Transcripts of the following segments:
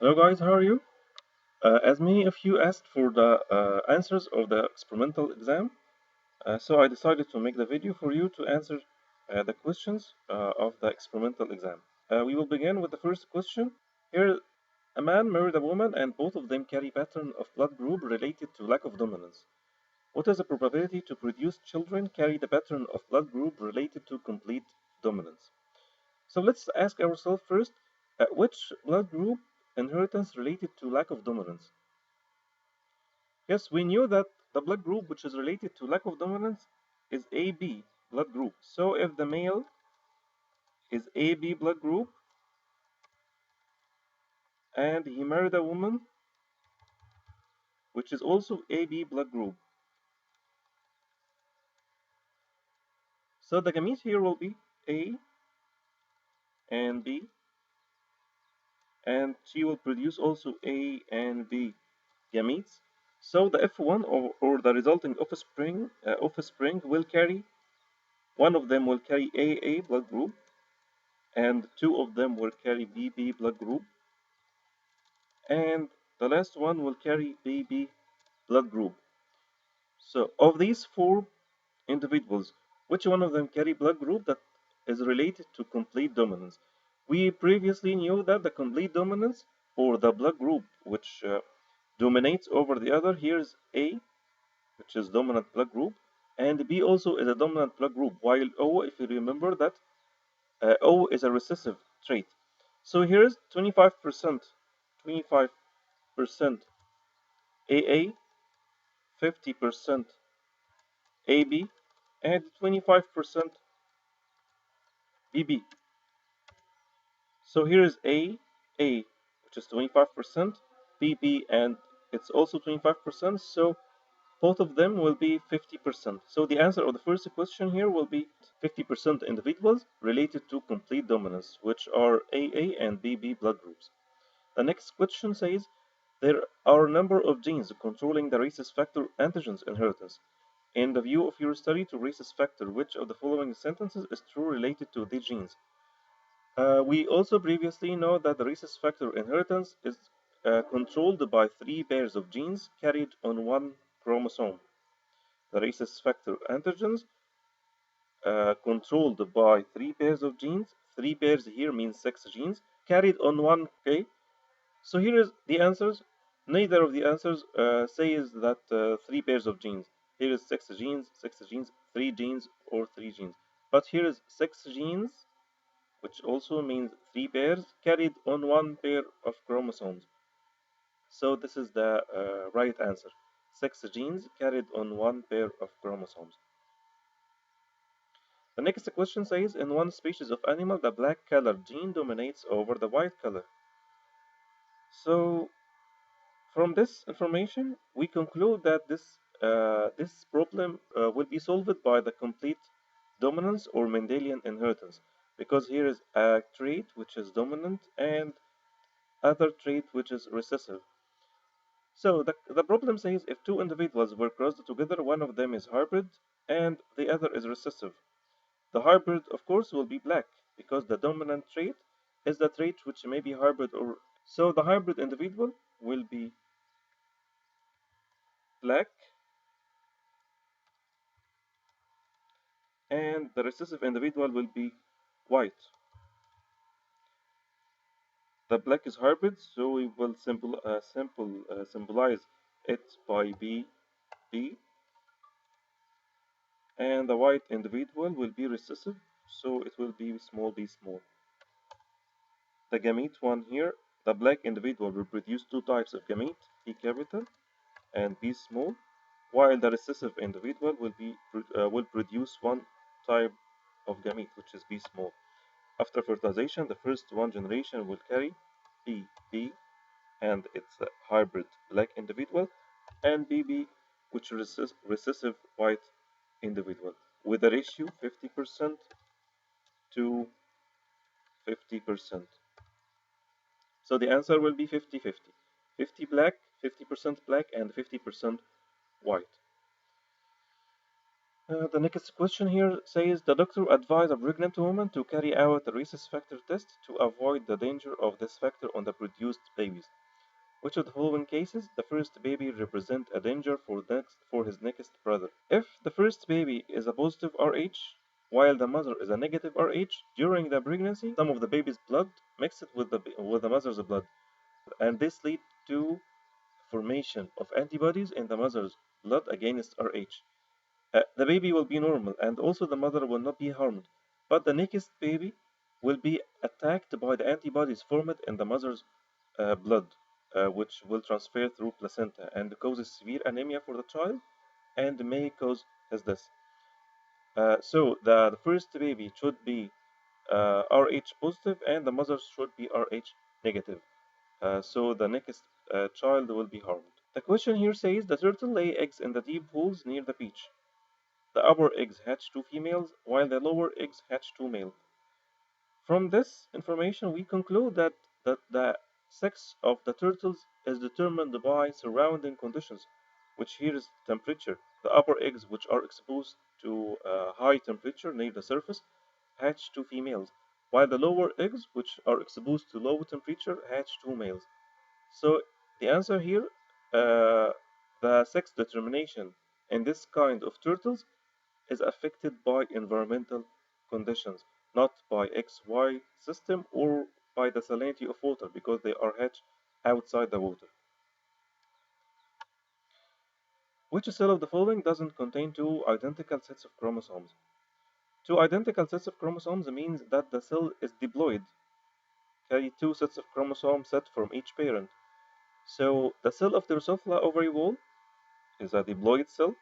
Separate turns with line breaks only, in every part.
Hello guys, how are you? As many of you asked for the answers of the experimental exam, so I decided to make the video for you to answer the questions of the experimental exam. We will begin with the first question. Here, a man married a woman and both of them carry pattern of blood group related to lack of dominance. What is the probability to produce children carry the pattern of blood group related to complete dominance? So let's ask ourselves first, which blood group inheritance related to lack of dominance? Yes, we knew that the blood group which is related to lack of dominance is AB blood group. So if the male is AB blood group and he married a woman which is also AB blood group, so the gametes here will be A and B, and she will produce also A and B gametes. So the F1 or the resulting offspring will carry, one of them will carry AA blood group and two of them will carry BB blood group, and the last one will carry BB blood group. So of these four individuals, which one of them carry blood group that is related to complete dominance? We previously knew that the complete dominance, or the blood group which dominates over the other, here is A, which is dominant blood group, and B also is a dominant blood group, while O, if you remember that, O is a recessive trait. So here's 25%, 25% AA, 50% AB, and 25% BB. So here is A, which is 25%, BB, and it's also 25%. So both of them will be 50%. So the answer of the first question here will be 50% individuals related to complete dominance, which are AA and BB blood groups. The next question says, there are a number of genes controlling the rhesus factor antigens inheritance. In the view of your study to rhesus factor, which of the following sentences is true related to these genes? We also previously know that the rhesus factor inheritance is controlled by three pairs of genes carried on one chromosome. The rhesus factor antigens controlled by three pairs of genes. Three pairs here means six genes carried on one. Okay, so here is the answers. Neither of the answers says that three pairs of genes. Here is six genes, three genes, or three genes. But here is six genes, which also means three pairs carried on one pair of chromosomes. So this is the right answer. Six genes carried on one pair of chromosomes. The next question says, in one species of animal, the black colored gene dominates over the white color. So from this information, we conclude that this problem will be solved by the complete dominance or Mendelian inheritance, because here is a trait which is dominant and other trait which is recessive. So the problem says if two individuals were crossed together, one of them is hybrid and the other is recessive. The hybrid, of course, will be black because the dominant trait is the trait which may be hybrid, or so the hybrid individual will be black and the recessive individual will be white. The black is hybrid, so we will symbolize it by B, and the white individual will be recessive, so it will be small b small. The gamete one here, the black individual will produce two types of gamete, B capital and B small, while the recessive individual will produce one type of gamete, which is B small. After fertilization, the first one generation will carry B, and it's a hybrid black individual, and BB, which is recessive white individual, with a ratio 50% to 50%. So the answer will be 50-50. 50 black, 50% black, and 50% white. The next question here says the doctor advised a pregnant woman to carry out a rhesus factor test to avoid the danger of this factor on the produced babies. Which of the following cases the first baby represent a danger for his next brother? If the first baby is a positive Rh, while the mother is a negative Rh, during the pregnancy, some of the baby's blood mixed with the mother's blood, and this leads to formation of antibodies in the mother's blood against Rh. The baby will be normal, and also the mother will not be harmed, but the next baby will be attacked by the antibodies formed in the mother's blood, which will transfer through placenta and causes severe anemia for the child and may cause his death. So the first baby should be Rh positive and the mother should be Rh negative. So the next child will be harmed. The question here says the turtle lay eggs in the deep pools near the beach. The upper eggs hatch two females while the lower eggs hatch two males. From this information, we conclude that the sex of the turtles is determined by surrounding conditions, which here is temperature. The upper eggs, which are exposed to high temperature near the surface, hatch two females, while the lower eggs, which are exposed to low temperature, hatch two males. So the answer here, uh, the sex determination in this kind of turtles is affected by environmental conditions, not by XY system or by the salinity of water because they are hatched outside the water. Which cell of the following doesn't contain two identical sets of chromosomes? Two identical sets of chromosomes means that the cell is diploid, carry two sets of chromosomes set from each parent. So the cell of Drosophila ovary wall is a diploid cell.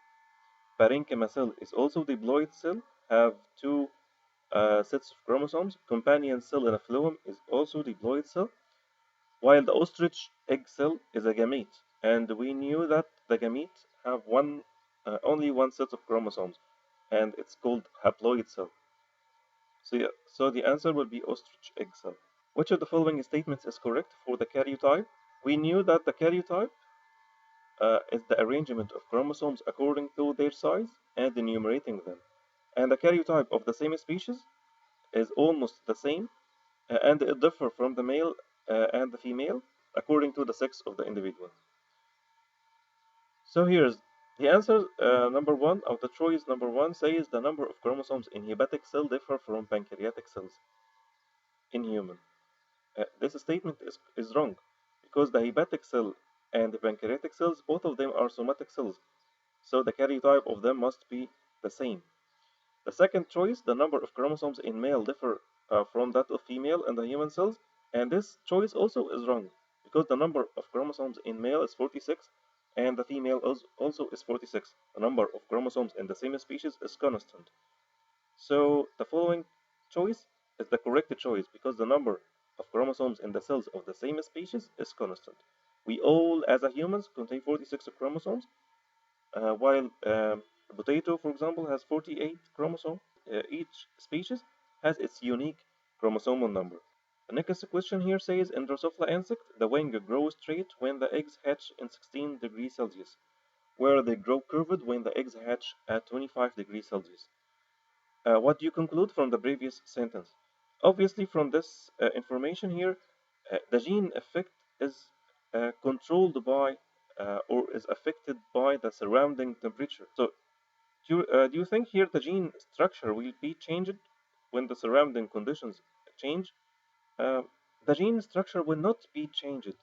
Parenchyma cell is also diploid cell, have two sets of chromosomes. Companion cell in a phloem is also diploid cell, while the ostrich egg cell is a gamete, and we knew that the gametes have only one set of chromosomes, and it's called haploid cell. So, yeah, so the answer will be ostrich egg cell. Which of the following statements is correct for the karyotype? We knew that the karyotype is the arrangement of chromosomes according to their size and enumerating them. And the karyotype of the same species is almost the same, and it differs from the male and the female according to the sex of the individual. So here's the answer. Number one of the choice number one says the number of chromosomes in hepatic cell differ from pancreatic cells in human. This statement is wrong because the hepatic cell and the pancreatic cells, both of them are somatic cells. So the karyotype of them must be the same. The second choice, the number of chromosomes in male differ from that of female in the human cells, and this choice also is wrong because the number of chromosomes in male is 46 and the female also is 46. The number of chromosomes in the same species is constant. So the following choice is the correct choice because the number of chromosomes in the cells of the same species is constant. We all, as a humans, contain 46 chromosomes, while a potato, for example, has 48 chromosomes. Each species has its unique chromosomal number. The next question here says, in Drosophila insect, the wing grows straight when the eggs hatch in 16 degrees Celsius, where they grow curved when the eggs hatch at 25 degrees Celsius. What do you conclude from the previous sentence? Obviously, from this information here, the gene effect is controlled by or is affected by the surrounding temperature. So, do you think here the gene structure will be changed when the surrounding conditions change? Uh, the gene structure will not be changed.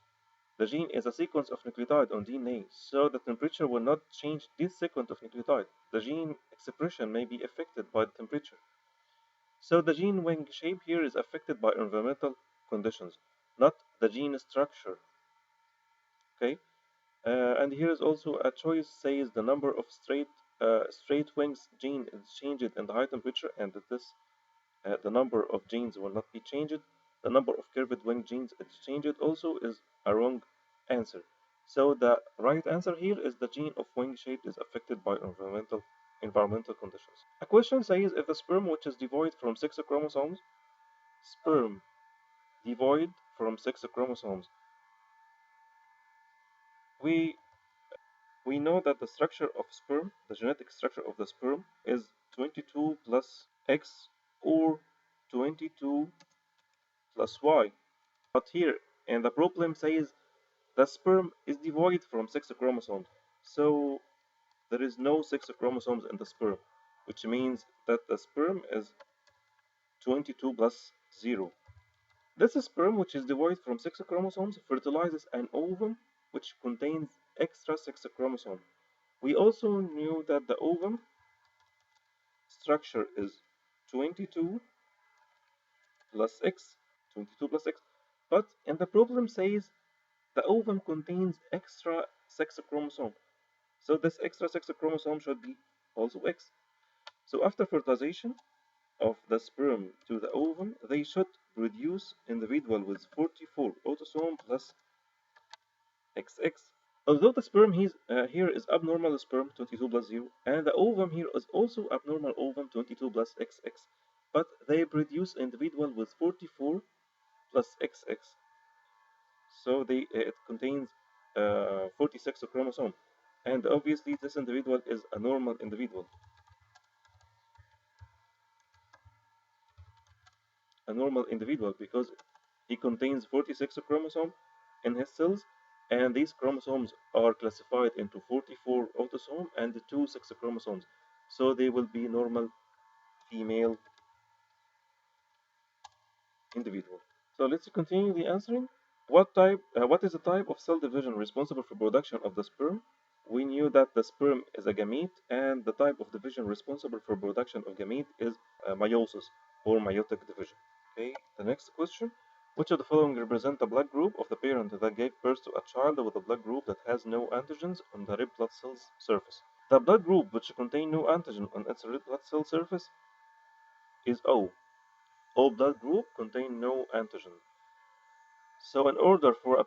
The gene is a sequence of nucleotide on DNA, so the temperature will not change this sequence of nucleotide. The gene expression may be affected by the temperature. So the gene wing shape here is affected by environmental conditions, not the gene structure. Okay, and here is also a choice says the number of straight wings gene is changed in the high temperature, and that this the number of genes will not be changed. The number of curved wing genes is changed also is a wrong answer. So the right answer here is the gene of wing shape is affected by environmental conditions. A question says if the sperm which is devoid from six chromosomes, sperm devoid from six chromosomes, we we know that the structure of sperm, the genetic structure of the sperm, is 22 plus X or 22 plus Y. But here, and the problem says the sperm is devoid from sex chromosomes. So there is no sex chromosomes in the sperm, which means that the sperm is 22 plus 0. This sperm, which is devoid from sex chromosomes, fertilizes an ovum which contains extra sex chromosome. We also knew that the ovum structure is 22 plus X, 22 plus X, but and the problem says the ovum contains extra sex chromosome. So this extra sex chromosome should be also X. So after fertilization of the sperm to the ovum, they should produce individual with 44 autosome plus XX. Although the sperm here is abnormal sperm 22 plus 0, and the ovum here is also abnormal ovum 22 plus XX, but they produce individual with 44 plus XX. So it contains 46 chromosome, and obviously this individual is a normal individual, because he contains 46 chromosome in his cells, and these chromosomes are classified into 44 autosome and 2 sex chromosomes. So they will be normal female individual. So let's continue the answering. What is the type of cell division responsible for production of the sperm? We knew that the sperm is a gamete, and the type of division responsible for production of gamete is meiosis or meiotic division. Okay, the next question. Which of the following represent the blood group of the parent that gave birth to a child with a blood group that has no antigens on the red blood cell's surface? The blood group which contain no antigen on its red blood cell surface is O. O blood group contain no antigen. So in order for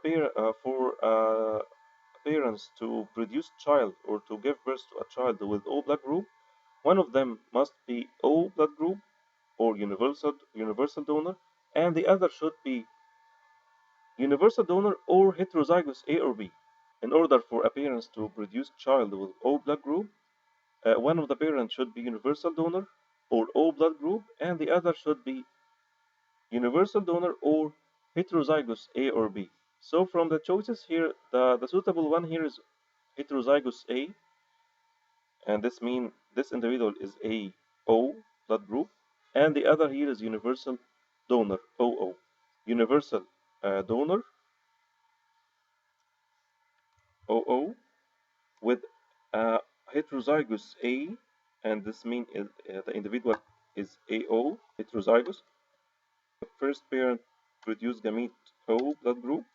parents to produce child or to give birth to a child with O blood group, one of them must be O blood group or universal donor, and the other should be universal donor or heterozygous A or B. In order for a parent to produce child with O blood group, one of the parents should be universal donor or O blood group, and the other should be universal donor or heterozygous A or B. So from the choices here, the suitable one here is heterozygous A, and this means this individual is a O blood group, and the other here is universal donor, OO. Universal donor, OO, with heterozygous A, and this means the individual is AO, heterozygous. The first parent produce gamete O blood group,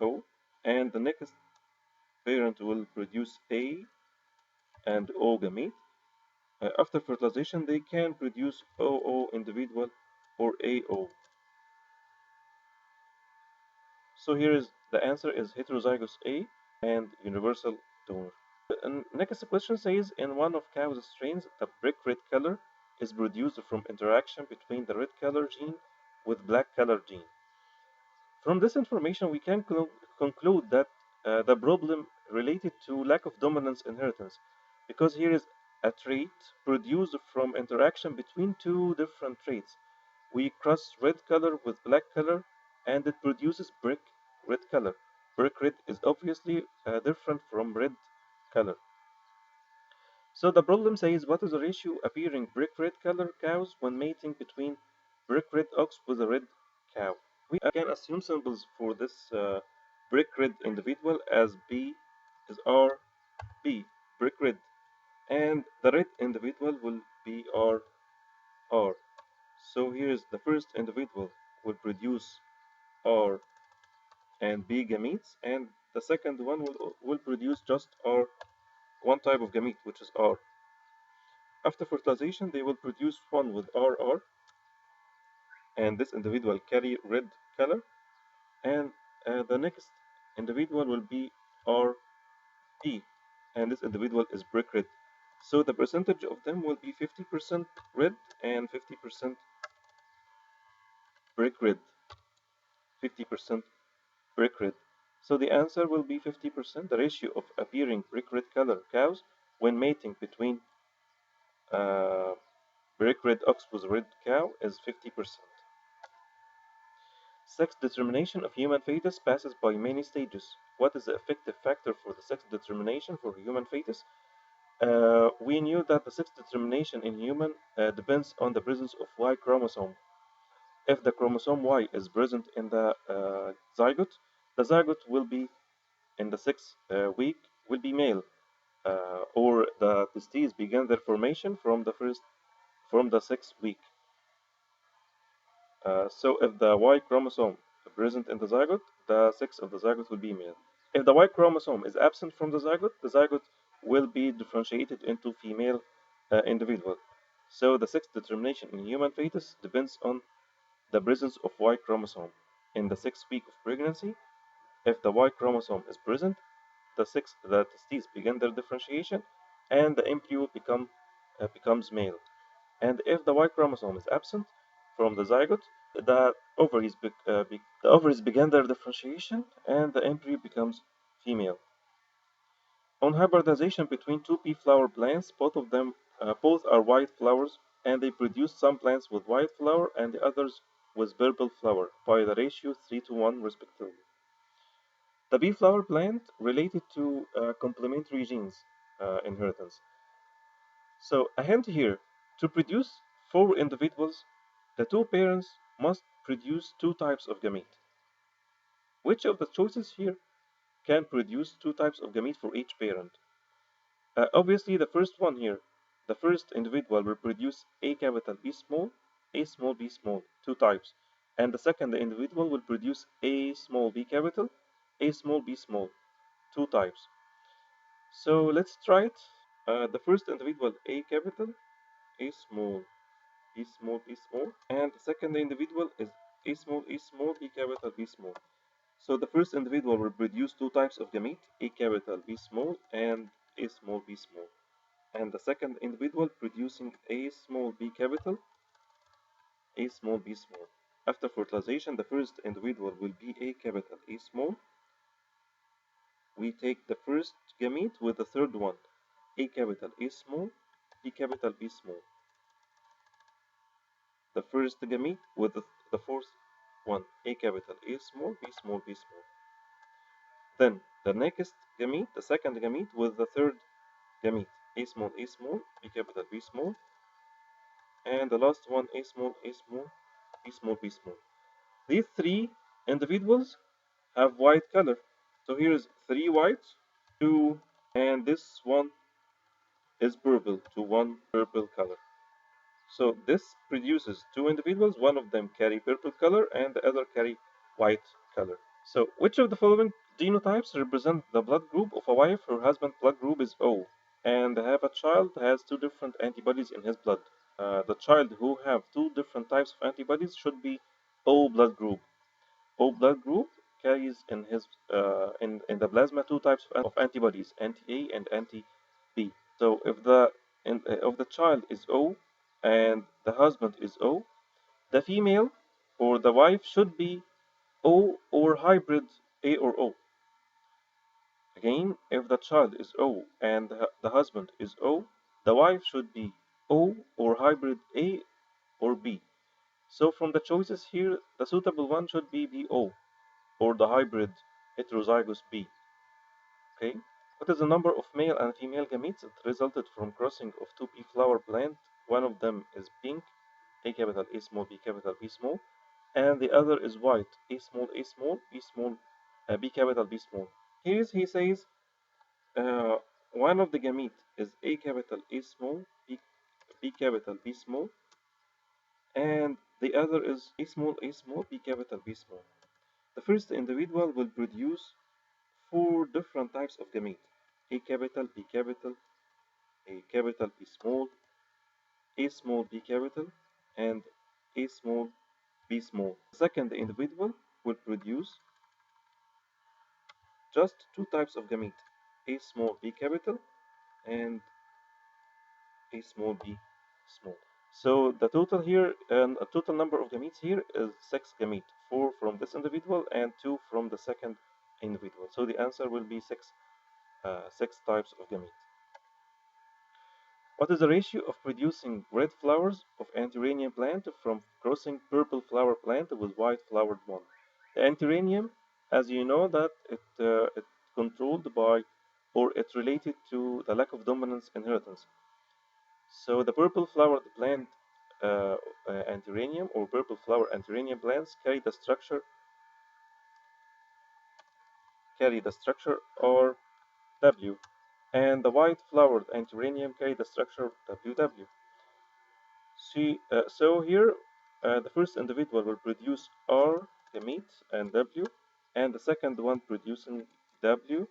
O, and the next parent will produce A and O gamete. After fertilization, they can produce OO individual or AO. So here is the answer is heterozygous A and universal donor. And next question says, in one of cow's strains, the brick red color is produced from interaction between the red color gene with black color gene. From this information, we can conclude that the problem related to lack of dominance inheritance, because here is a trait produced from interaction between two different traits. We cross red color with black color, and it produces brick red color. Brick red is obviously different from red color. So the problem says, what is the ratio appearing brick red color cows when mating between brick red ox with a red cow? We can assume symbols for this brick red individual as B is R, B, brick red, and the red individual will be R, R. So here is the first individual will produce R and B gametes, and the second one will produce just R, one type of gamete, which is R. After fertilization, they will produce one with RR, and this individual carry red color, and the next individual will be RP, and this individual is brick red. So the percentage of them will be 50% red and 50% brick red. 50% brick red. So the answer will be 50%. The ratio of appearing brick red color cows when mating between uh, brick red ox with red cow is 50%. Sex determination of human fetus passes by many stages. What is the effective factor for the sex determination for human fetus? We knew that the sex determination in human depends on the presence of Y chromosome. If the chromosome Y is present in the zygote will be in the sixth week will be male, or the testes begin their formation from the sixth week. So if the Y chromosome is present in the zygote, the sex of the zygote will be male. If the Y chromosome is absent from the zygote will be differentiated into female individual. So the sex determination in human fetus depends on the presence of Y chromosome. In the sixth week of pregnancy, if the Y chromosome is present, the testes begin their differentiation, and the embryo becomes male. And if the Y chromosome is absent from the zygote, the ovaries begin their differentiation, and the embryo becomes female. On hybridization between two pea flower plants, both are white flowers, and they produce some plants with white flower and the others with purple flower by the ratio 3:1 respectively. The bee flower plant related to complementary genes inheritance. So a hint here, to produce four individuals, the two parents must produce two types of gamete. Which of the choices here can produce two types of gamete for each parent? Obviously the first one here, the first individual will produce A capital B small, two types. And the second individual will produce A small b capital, A small b small, two types. So let's try it. The first individual A capital, A small, B small, B small, and the second individual is A small, B capital, B small. So the first individual will produce two types of gamete, A capital, B small, and A small, B small. And the second individual producing A small, B capital, A small, B small. After fertilization, the first individual will be A capital, A small. We take the first gamete with the third one, A capital, A small, B capital, B small. The first gamete with the fourth one, A capital, A small, B small, B small. Then the next gamete, the second gamete with the third gamete, A small, B capital, B small. And the last one, A small, B small, B small. These three individuals have white color. So here's three white, two, and this one is purple, to one purple color. So this produces two individuals, one of them carry purple color and the other carry white color. So which of the following genotypes represent the blood group of a wife? Her husband's blood group is O, and have a child has two different antibodies in his blood. The child who have two different types of antibodies should be O blood group. O blood group carries in his in the plasma two types of antibodies, anti-A and anti-B. So if the child is O and the husband is O, the female or the wife should be O or hybrid A or O. Again, if the child is O and the husband is O, the wife should be O or hybrid A or B. So from the choices here, the suitable one should be BO or the hybrid heterozygous B. Okay. What is the number of male and female gametes that resulted from crossing of two pea flower plant? One of them is pink, A capital, A small, B capital, B small, and the other is white, A small, B small, B capital, B small. Here he says one of the gamete is A capital, A small, B capital, B small, and the other is A small, B capital, B small. The first individual will produce four different types of gamete: A capital, B capital, A capital, B small, A small, B capital, and A small, B small. The second individual will produce just two types of gamete: A small, B capital, and A small, B small. So the total here, and a total number of gametes here is six gamete, four from this individual and two from the second individual. So the answer will be six types of gametes. What is the ratio of producing red flowers of antirrhinium plant from crossing purple flower plant with white flowered one? The antirrhinium, as you know, that it's controlled by or it's related to the lack of dominance inheritance. So the purple flowered plant antirrhinium or purple flower antirrhinium plants carry the structure RW, and the white flowered antirrhinium carry the structure WW. So here, the first individual will produce R gamete and W, and the second one producing W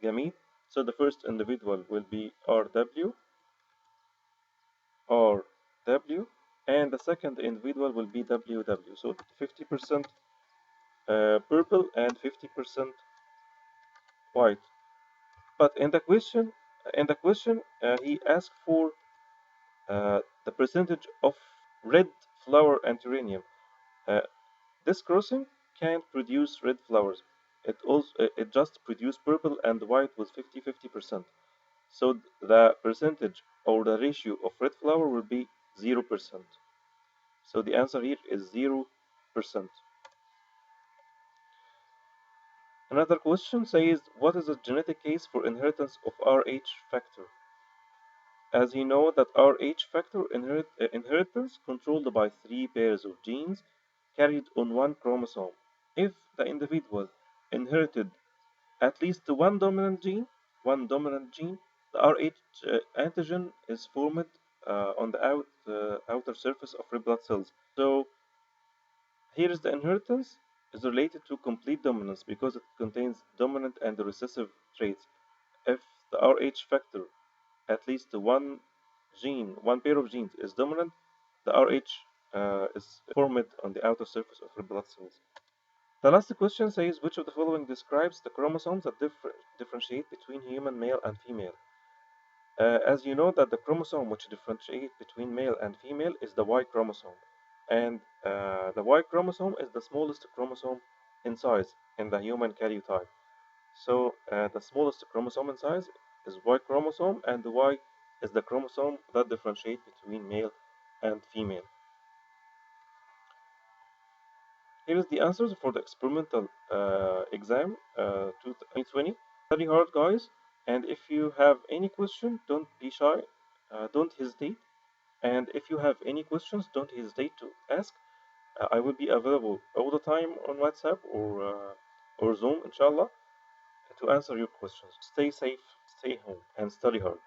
gamete. So the first individual will be RW, RW, and the second individual will be WW. So 50% purple and 50% white. But in the question, he asked for the percentage of red flower antirrhinium. Uh, This crossing can't produce red flowers. It just produces purple and white with 50-50%. So the percentage or the ratio of red flower will be 0%. So the answer here is 0%. Another question says, what is the genetic case for inheritance of Rh factor? As you know that Rh factor inheritance controlled by three pairs of genes carried on one chromosome. If the individual inherited at least one dominant gene, the Rh antigen is formed on the outer surface of red blood cells. So here is the inheritance is related to complete dominance because it contains dominant and recessive traits. If the Rh factor, at least one pair of genes is dominant, the Rh is formed on the outer surface of red blood cells. The last question says, which of the following describes the chromosomes that differentiate between human male and female? As you know that the chromosome which differentiates between male and female is the Y chromosome. And the Y chromosome is the smallest chromosome in size in the human karyotype. So the smallest chromosome in size is Y chromosome, and the Y is the chromosome that differentiates between male and female. Here is the answers for the experimental exam 2020. Study hard, guys, and if you have any question, don't be shy, don't hesitate. And if you have any questions, don't hesitate to ask. I will be available all the time on WhatsApp or Zoom, inshallah, to answer your questions. Stay safe, stay home, and study hard.